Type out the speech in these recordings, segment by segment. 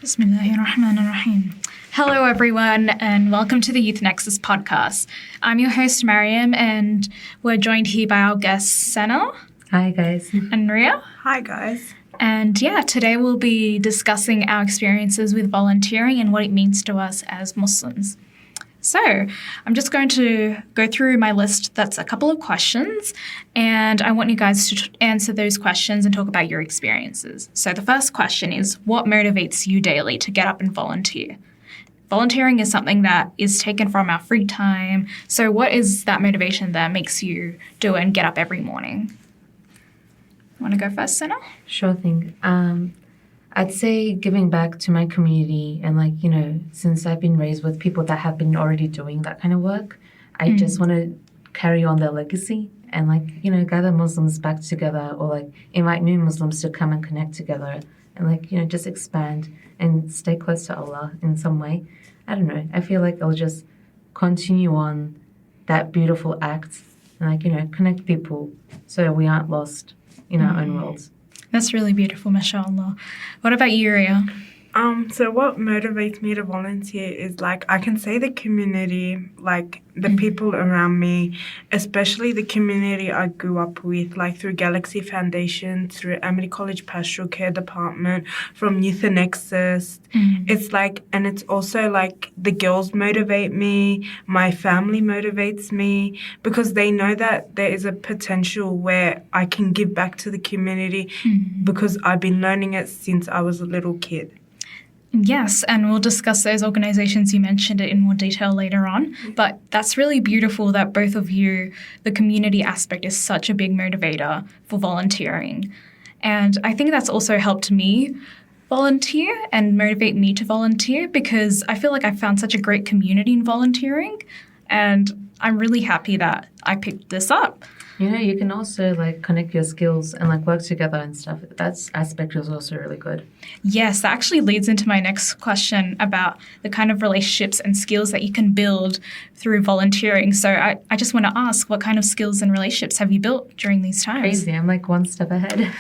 Bismillahirrahmanirrahim. Hello, everyone, and welcome to the Youth Nexus podcast. I'm your host, Mariam, and we're joined here by our guests, Sana. Hi, guys. And Ria. Hi, guys. And today we'll be discussing our experiences with volunteering and what it means to us as Muslims. So I'm just going to go through my list. That's a couple of questions, and I want you guys to answer those questions and talk about your experiences. So the first question is, what motivates you daily to get up and volunteer? Volunteering is something that is taken from our free time. So what is that motivation that makes you do it and get up every morning? Want to go first, Sana? Sure thing. I'd say giving back to my community and since I've been raised with people that have been already doing that kind of work, I just want to carry on their legacy and gather Muslims back together or invite new Muslims to come and connect together and just expand and stay close to Allah in some way. I don't know. I feel like I'll just continue on that beautiful act and connect people so we aren't lost in our own worlds. That's really beautiful, mashallah. What about you, Ria? So what motivates me to volunteer is I can say the community, the people around me, especially the community I grew up with, through Galaxy Foundation, through Amity College Pastoral Care Department, from Youth and Nexus. It's and it's also the girls motivate me, my family motivates me, because they know that there is a potential where I can give back to the community because I've been learning it since I was a little kid. Yes, and we'll discuss those organizations. You mentioned it in more detail later on, but that's really beautiful that both of you, the community aspect is such a big motivator for volunteering. And I think that's also helped me volunteer and motivate me to volunteer because I feel like I found such a great community in volunteering, and I'm really happy that I picked this up. You can also connect your skills and work together and stuff. That aspect is also really good. Yes, that actually leads into my next question about the kind of relationships and skills that you can build through volunteering. So I just want to ask, what kind of skills and relationships have you built during these times? Crazy. I'm one step ahead.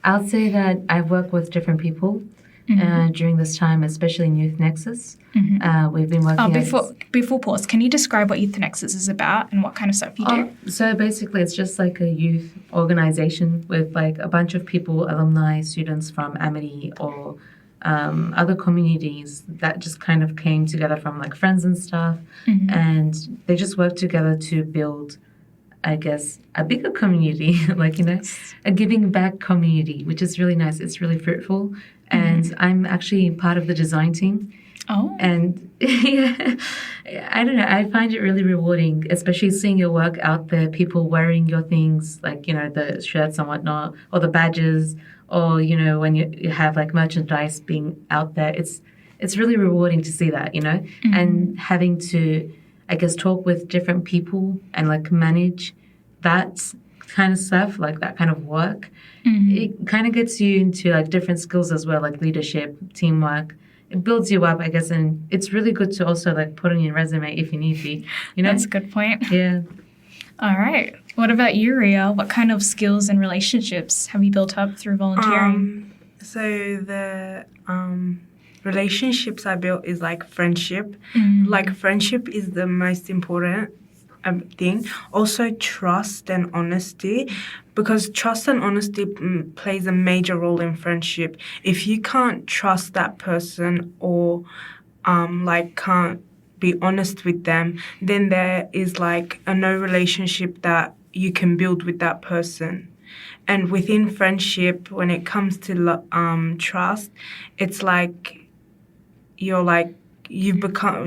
I'll say that I've worked with different people during this time, especially in Youth Nexus. We've been working before pause, can you describe what Youth Nexus is about and what kind of stuff you do? So basically it's just a youth organization with a bunch of people, alumni, students from Amity or other communities that just kind of came together from friends and stuff, and they just work together to build, I guess, a bigger community, a giving back community, which is really nice. It's really fruitful. And I'm actually part of the design team. Oh. And I don't know, I find it really rewarding, especially seeing your work out there, people wearing your things, the shirts and whatnot, or the badges, or, when you have merchandise being out there. It's really rewarding to see that, and having to, I guess, talk with different people and manage that kind of stuff, that kind of work. It kind of gets you into different skills as well, leadership, teamwork. It builds you up, I guess, and it's really good to also put on your resume if you need be. That's a good point. Yeah. All right. What about you, Ria? What kind of skills and relationships have you built up through volunteering? So the relationships I built is friendship. Friendship is the most important thing. Also trust and honesty, because trust and honesty plays a major role in friendship. If you can't trust that person or can't be honest with them, then there is a no relationship that you can build with that person. And within friendship, when it comes to trust, it's you're you become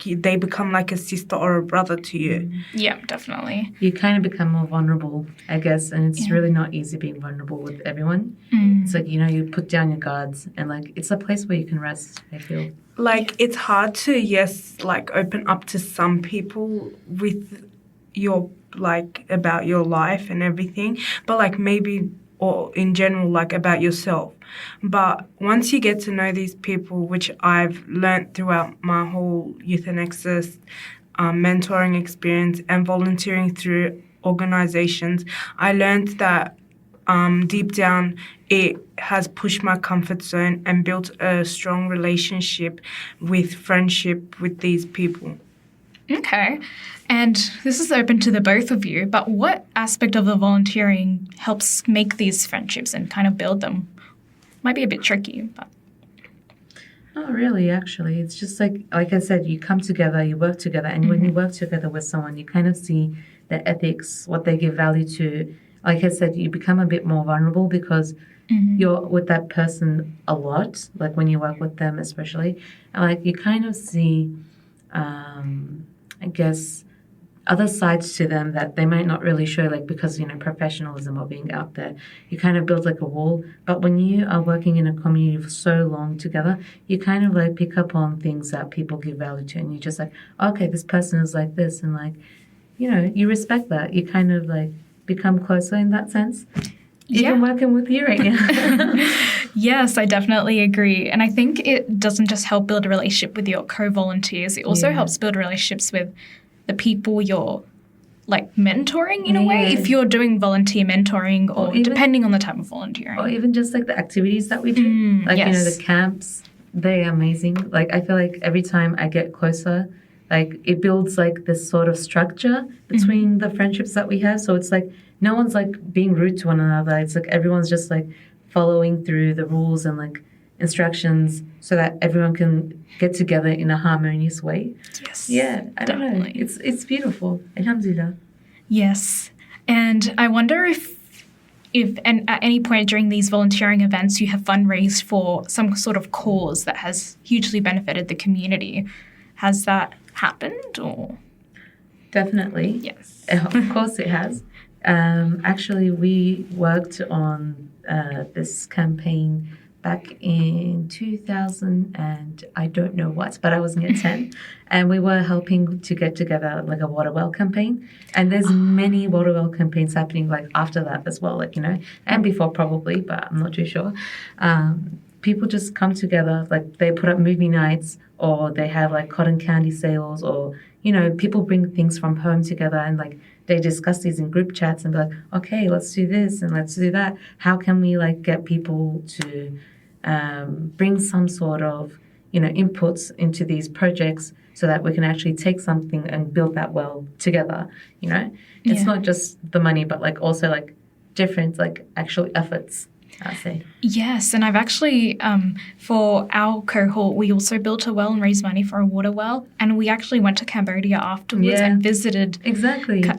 they become a sister or a brother to you. Yeah, definitely. You kind of become more vulnerable, I guess, and it's really not easy being vulnerable with everyone. It's you put down your guards, and it's a place where you can rest, I feel. It's hard to open up to some people with your about your life and everything, but maybe or in general about yourself. But once you get to know these people, which I've learnt throughout my whole Youth and Nexus mentoring experience and volunteering through organizations, I learned that deep down, it has pushed my comfort zone and built a strong relationship with friendship with these people. Okay. And this is open to the both of you, but what aspect of the volunteering helps make these friendships and kind of build them? Might be a bit tricky, but... Not really, actually. It's just like I said, you come together, you work together, and when you work together with someone, you kind of see their ethics, what they give value to. Like I said, you become a bit more vulnerable because you're with that person a lot, like when you work with them especially. And like you kind of see, I guess, other sides to them that they might not really show, like because, professionalism or being out there, you kind of build like a wall. But when you are working in a community for so long together, you kind of like pick up on things that people give value to, and you're just like, okay, this person is like this, and like, you respect that. You kind of like become closer in that sense. Even working with you right now. Yes, I definitely agree. And I think it doesn't just help build a relationship with your co-volunteers, it also helps build relationships with the people you're like mentoring in a way, if you're doing volunteer mentoring or even, depending on the type of volunteering. Or even just like the activities that we do. Like, the camps, they're amazing. Like I feel like every time I get closer, like it builds like this sort of structure between the friendships that we have. So it's like no one's like being rude to one another. It's like everyone's just like following through the rules and like instructions so that everyone can get together in a harmonious way. Yes. Yeah, I don't know. It's beautiful. Alhamdulillah. Yes. And I wonder if and at any point during these volunteering events you have fundraised for some sort of cause that has hugely benefited the community. Has that happened or? Definitely. Yes. Of course it has. Actually, we worked on this campaign back in 2000 and I don't know what, but I was in year 10 and we were helping to get together like a water well campaign, and there's many water well campaigns happening like after that as well, like and before probably, but I'm not too sure. People just come together, like they put up movie nights or they have like cotton candy sales, or people bring things from home together and like they discuss these in group chats and be like, okay, let's do this and let's do that. How can we like get people to bring some sort of, inputs into these projects so that we can actually take something and build that well together, It's not just the money, but like also like different like actual efforts, I'd say. Yes, and I've actually, for our cohort, we also built a well and raised money for a water well, and we actually went to Cambodia afterwards and visited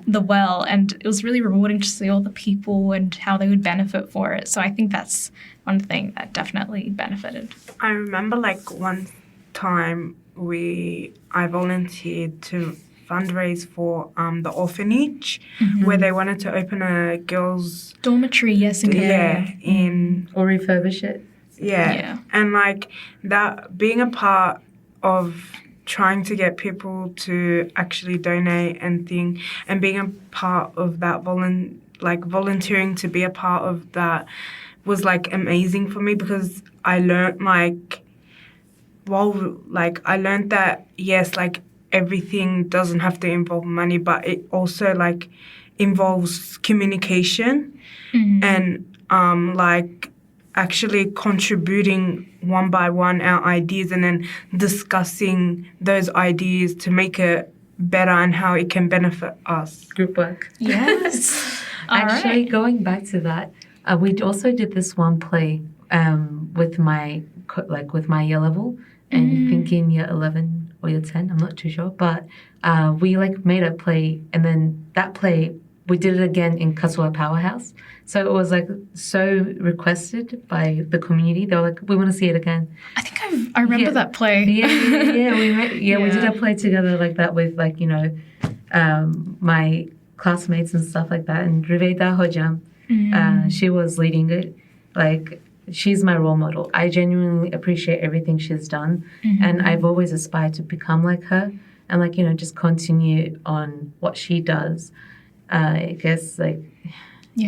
the well, and it was really rewarding to see all the people and how they would benefit for it. So I think that's one thing that definitely benefited. I remember like one time I volunteered to fundraise for the orphanage where they wanted to open a girls' dormitory, yes, in Cambodia. Or refurbish it. Yeah. And like that, being a part of trying to get people to actually donate and being a part of that volunteering to be a part of that was like amazing for me, because I learned that yes, like everything doesn't have to involve money, but it also like involves communication and like actually contributing one by one our ideas and then discussing those ideas to make it better and how it can benefit us. Group work. Yes. Actually, going back to that, we also did this one play with my year level, and I think in year 11 or year 10, I'm not too sure, but we like made a play, and then that play we did it again in Kasua Powerhouse. So it was like so requested by the community. They were like, we want to see it again. I think I remember that play. We did a play together like that with like, my classmates and stuff like that. And Riveda Hojam, she was leading it. Like, she's my role model. I genuinely appreciate everything she's done. And I've always aspired to become like her and like, just continue on what she does. I guess like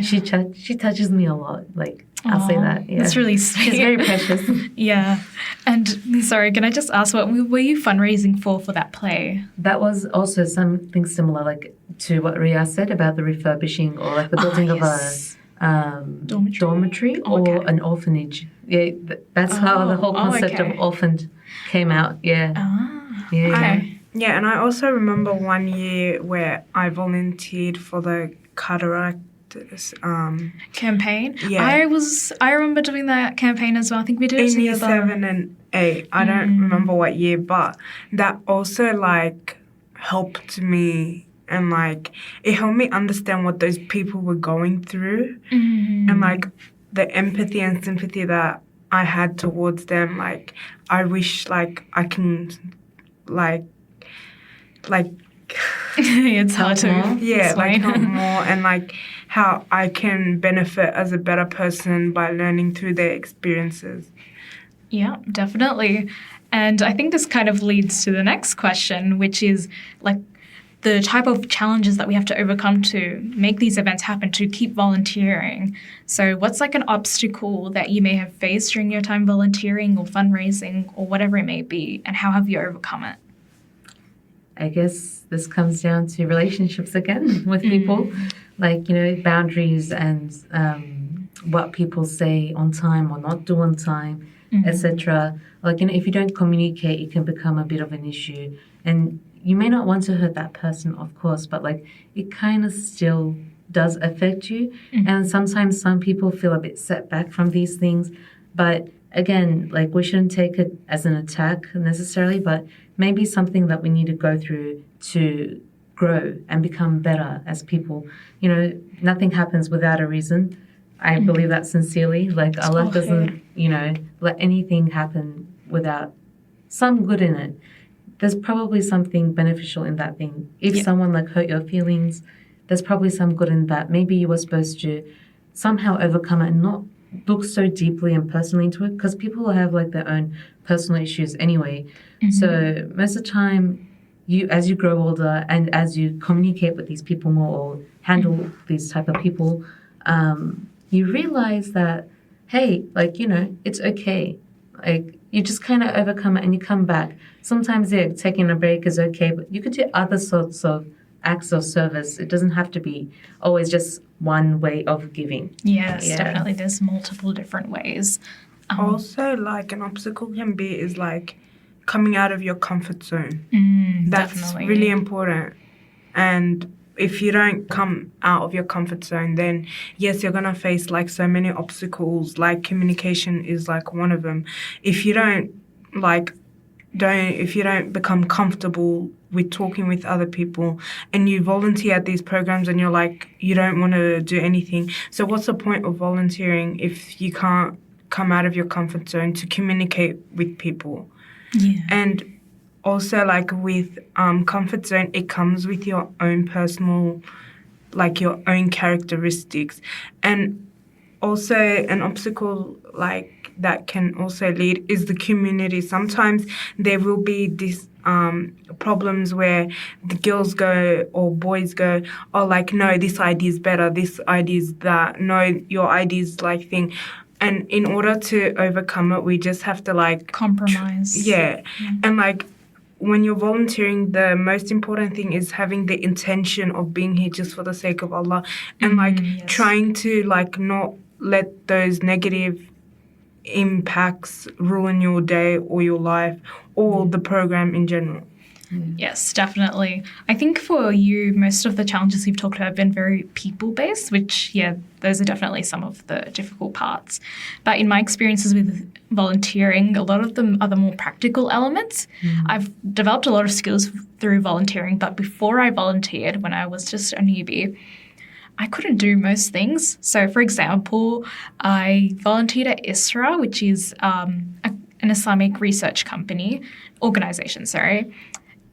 she touches me a lot. Like, I'll say that. Yeah. That's really sweet. She's very precious. Yeah. And sorry, can I just ask, what were you fundraising for that play? That was also something similar, like to what Ria said about the refurbishing or like the building of Dormitory? or an orphanage. Yeah, that's how the whole concept of orphaned came out. Yeah. Yeah. Okay. Yeah, and I also remember one year where I volunteered for the cataract campaign. Yeah. I remember doing that campaign as well. I think we did it in year together. 7 and 8. I don't remember what year, but that also like helped me, and like it helped me understand what those people were going through, and like the empathy and sympathy that I had towards them. Like I wish like I can like It's hard to like explain. help more, and like how I can benefit as a better person by learning through their experiences. Yeah, definitely. And I think this kind of leads to the next question, which is like the type of challenges that we have to overcome to make these events happen, to keep volunteering. So what's like an obstacle that you may have faced during your time volunteering or fundraising or whatever it may be, and how have you overcome it? I guess this comes down to relationships again with people, like, you know, boundaries and what people say on time or not do on time, etc. Like, you know, if you don't communicate, it can become a bit of an issue. And you may not want to hurt that person, of course, but like it kind of still does affect you. And sometimes some people feel a bit set back from these things. But again, like we shouldn't take it as an attack necessarily, but maybe something that we need to go through to grow and become better as people. You know, nothing happens without a reason. I believe that sincerely. Like Allah doesn't, you know, let anything happen without some good in it. There's probably something beneficial in that thing. If someone like hurt your feelings, there's probably some good in that. Maybe you were supposed to somehow overcome it and not look so deeply and personally into it, because people have like their own personal issues anyway. So most of the time, as you grow older and as you communicate with these people more or handle these type of people, you realize that, hey, like, you know, it's okay. Like, you just kind of overcome it and you come back. Sometimes, taking a break is okay, but you could do other sorts of acts of service. It doesn't have to be always just one way of giving. Yes, definitely. There's multiple different ways. Also, like an obstacle can be is like coming out of your comfort zone. That's definitely really important. And if you don't come out of your comfort zone, then yes, you're gonna face like so many obstacles. Like communication is like one of them. If you don't become comfortable with talking with other people, and you volunteer at these programs and you're like, you don't want to do anything. So what's the point of volunteering if you can't come out of your comfort zone to communicate with people? And also, like with comfort zone, it comes with your own personal, like your own characteristics. And also an obstacle like that can also lead is the community. Sometimes there will be this problems where the girls go or boys go, oh, like, no, this idea is better, this idea is that, no, your idea is like thing. And in order to overcome it, we just have to like compromise. And like when you're volunteering, the most important thing is having the intention of being here just for the sake of Allah, and like trying to like not let those negative impacts ruin your day or your life or the program in general. Yes, definitely. I think for you, most of the challenges you've talked about have been very people-based, which, those are definitely some of the difficult parts. But in my experiences with volunteering, a lot of them are the more practical elements. I've developed a lot of skills through volunteering, but before I volunteered, when I was just a newbie, I couldn't do most things. So, for example, I volunteered at ISRA, which is an Islamic research organization.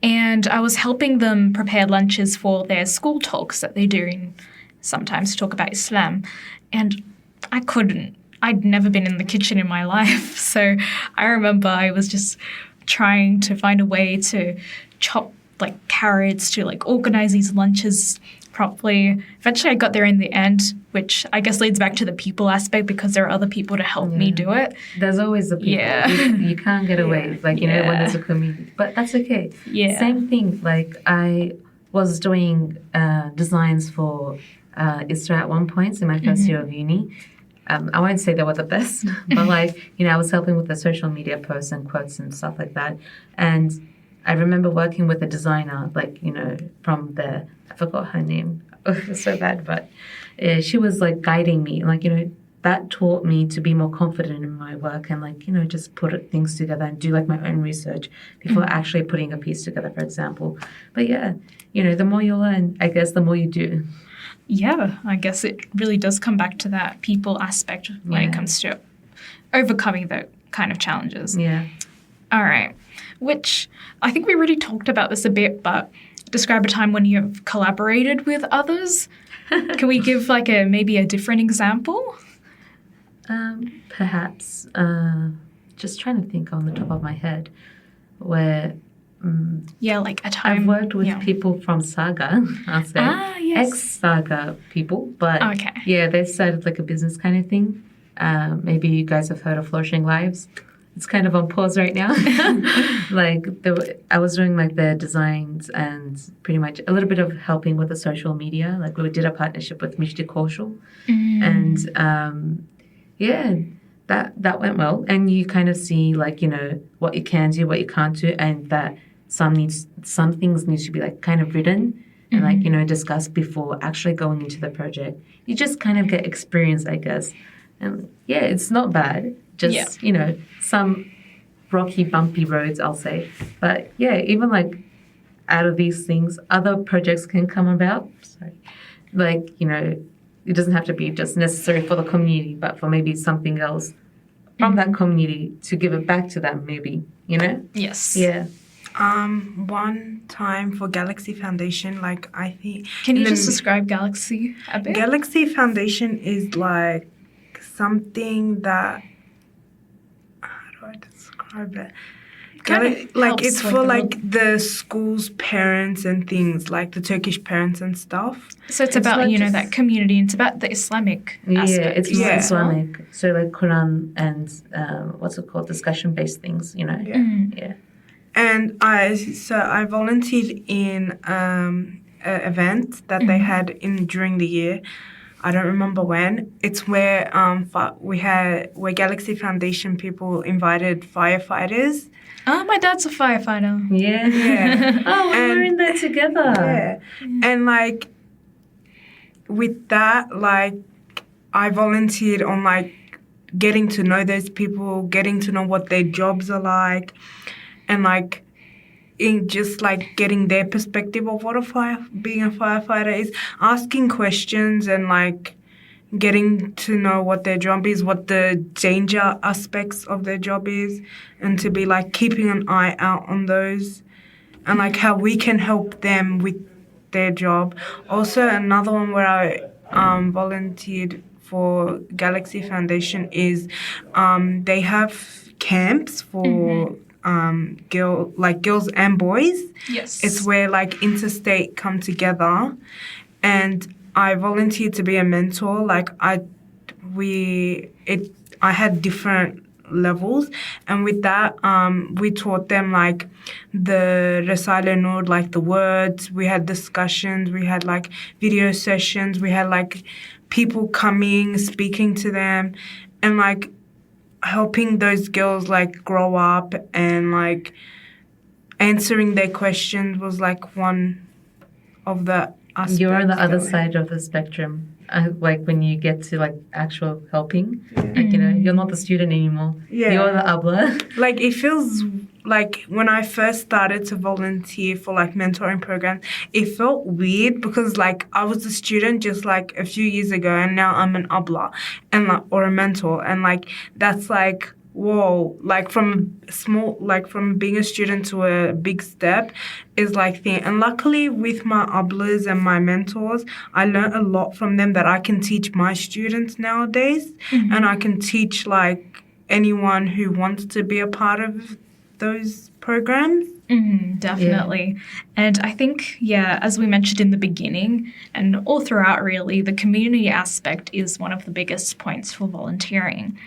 And I was helping them prepare lunches for their school talks that they do sometimes to talk about Islam. And I couldn't. I'd never been in the kitchen in my life. So I remember I was just trying to find a way to chop like carrots, to like organize these lunches properly. Eventually I got there in the end, which I guess leads back to the people aspect, because there are other people to help me do it. There's always the people. You can't get away, like, you know, when there's a community. But that's okay. Same thing, like I was doing designs for ISRA at one point in my first year of uni. I won't say they were the best, but like, I was helping with the social media posts and quotes and stuff like that. And I remember working with a designer, like, from I forgot her name. It was so bad, but she was like guiding me. Like, that taught me to be more confident in my work and like, just put things together and do like my own research before actually putting a piece together, for example. But yeah, the more you learn, I guess the more you do. Yeah, I guess it really does come back to that people aspect when it comes to overcoming the kind of challenges. Yeah. All right. Which I think we already talked about this a bit, but describe a time when you've collaborated with others. Can we give like maybe a different example? Perhaps. Just trying to think on the top of my head where... like a time. I've worked with people from Saga, I'll say. Yes. Ex-Saga people. But okay. Yeah, they started like a business kind of thing. Maybe you guys have heard of Flourishing Lives. It's kind of on pause right now. I was doing like their designs and pretty much a little bit of helping with the social media. Like we did a partnership with Mishti Kaushal. And that went well. And you kind of see like, what you can do, what you can't do, and that some things need to be like kind of written and like, discussed before actually going into the project. You just kind of get experience, I guess. And yeah, it's not bad. Just, some rocky, bumpy roads, I'll say. But yeah, even like out of these things, other projects can come about. So, like, it doesn't have to be just necessary for the community, but for maybe something else from that community to give it back to them, maybe, Yes. Yeah. One time for Galaxy Foundation, like I think... Can you just describe Galaxy a bit? Galaxy Foundation is like something that... How do I describe it? It's for like the school's parents and things, like the Turkish parents and stuff. So it's about, that community. It's about the Islamic aspect. Yeah, it's more Islamic. So like Quran and discussion-based things, Yeah. And I volunteered in an event that they had during the year. I don't remember when. It's where where Galaxy Foundation people invited firefighters. Oh, my dad's a firefighter. Yeah. Oh, we're in there together. Yeah. And like with that, like I volunteered on like getting to know those people, getting to know what their jobs are like, and like in just like getting their perspective of what being a firefighter is, asking questions and like getting to know what their job is, what the danger aspects of their job is, and to be like keeping an eye out on those and like how we can help them with their job. Also, another one where I volunteered for Galaxy Foundation is they have camps for girls and boys. Yes. It's where like interstate come together, and I volunteered to be a mentor. Like I had different levels, and with that we taught them like the Risale Nur, like the words. We had discussions, we had like video sessions, we had like people coming, speaking to them, and like helping those girls like grow up, and like answering their questions was like one of the aspects. You're on the other side of the spectrum. Like when you get to like actual helping, like, you're not the student anymore. Yeah. You're the abla. Like it feels like when I first started to volunteer for like mentoring programs, it felt weird because like I was a student just like a few years ago, and now I'm an abla and like, or a mentor, and like that's like whoa, like from being a student to a big step is like thing. And luckily with my ablas and my mentors, I learned a lot from them that I can teach my students nowadays, and I can teach like anyone who wants to be a part of those programs. Definitely. Yeah. And I think, as we mentioned in the beginning and all throughout really, the community aspect is one of the biggest points for volunteering.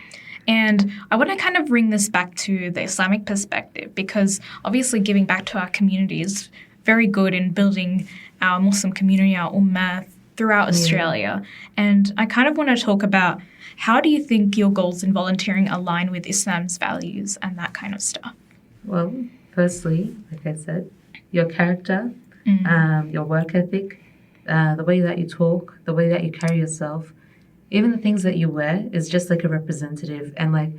And I want to kind of bring this back to the Islamic perspective, because obviously giving back to our community is very good in building our Muslim community, our ummah, throughout Australia. And I kind of want to talk about, how do you think your goals in volunteering align with Islam's values and that kind of stuff? Well, firstly, like I said, your character, your work ethic, the way that you talk, the way that you carry yourself, even the things that you wear is just like a representative. And like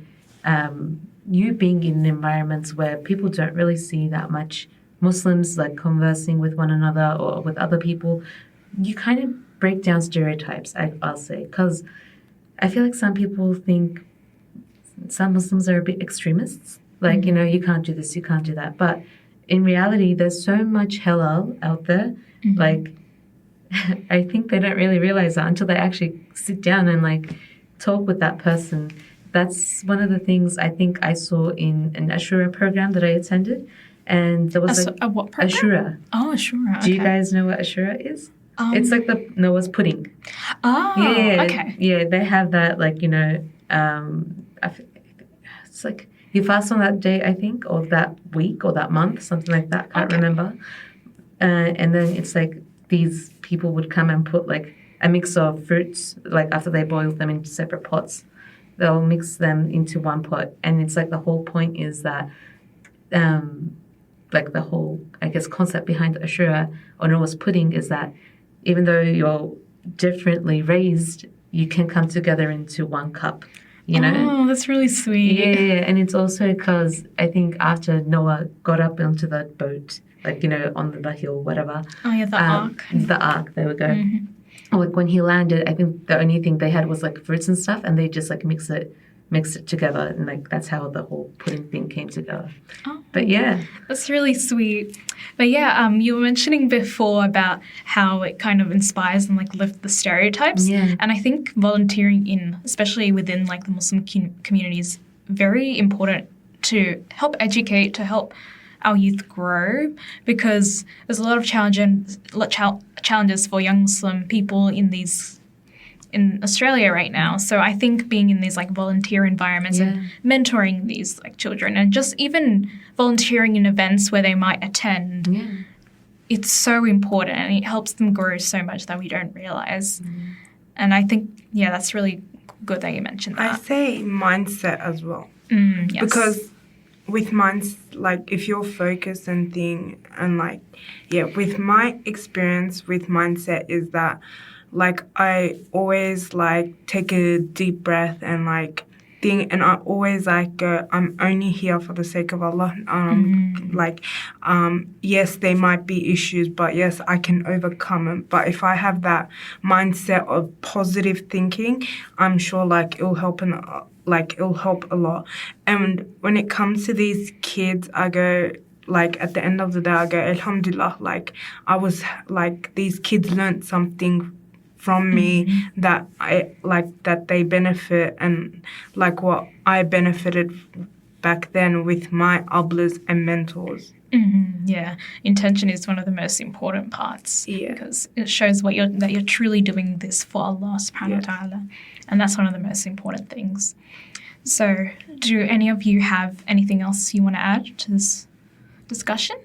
you being in environments where people don't really see that much Muslims like conversing with one another or with other people, you kind of break down stereotypes, I'll say, because I feel like some people think some Muslims are a bit extremists. Like, you can't do this, you can't do that. But in reality, there's so much halal out there. Like, I think they don't really realize that until they actually sit down and like talk with that person. That's one of the things I think I saw in an Ashura program that I attended. And there was a what program? Ashura. Oh, Ashura. Do you guys know what Ashura is? It's like the Noah's pudding. Oh, okay. Yeah, they have that, like, it's like you fast on that day, I think, or that week or that month, something like that. Can't remember. And then it's like these people would come and put like a mix of fruits, like after they boil them into separate pots, they'll mix them into one pot. And it's like the whole point is that, like the whole, I guess, concept behind the Ashura or Noah's pudding is that even though you're differently raised, you can come together into one cup, you know? Oh, that's really sweet. Yeah, and it's also because I think after Noah got up onto that boat, like, on the hill, whatever. Oh, yeah, the ark. The ark, there we go. Like when he landed, I think the only thing they had was like fruits and stuff, and they just like mix it together, and like that's how the whole pudding thing came together. Oh, but yeah, that's really sweet. But yeah, you were mentioning before about how it kind of inspires and like lift the stereotypes. Yeah. And I think volunteering especially within like the Muslim community is very important to help educate, to help our youth grow, because there's a lot of challenges for young Muslim people in Australia right now. So I think being in these like volunteer environments and mentoring these like children, and just even volunteering in events where they might attend, it's so important, and it helps them grow so much that we don't realize. And I think, that's really good that you mentioned that. I say mindset as well. Yes. Because with minds, like if you're focused and with my experience with mindset is that like I always like take a deep breath and like think, and I always like go, I'm only here for the sake of Allah. Yes, there might be issues, but yes, I can overcome them. But if I have that mindset of positive thinking, I'm sure like it'll help a lot. And when it comes to these kids, I go, like at the end of the day, I go, Alhamdulillah, like I was like, these kids learned something from me that that they benefit, and like what I benefited back then with my ablas and mentors. Yeah, intention is one of the most important parts, because it shows that you're truly doing this for Allah subhanahu wa ta'ala, and that's one of the most important things. So do any of you have anything else you want to add to this discussion?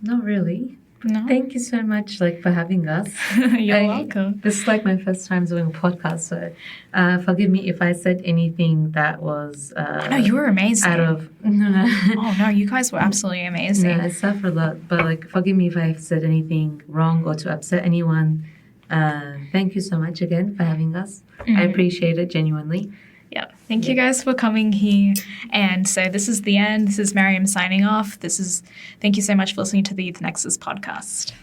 Not really. No? Thank you so much for having us. You're welcome. This is like my first time doing a podcast, so forgive me if I said anything that was no, you were amazing. Oh no, you guys were absolutely amazing. I suffer a lot, but forgive me if I've said anything wrong or to upset anyone. Thank you so much again for having us. I appreciate it genuinely. Yeah. Thank you guys for coming here. And so this is the end. This is Mariam signing off. Thank you so much for listening to the Youth Nexus podcast.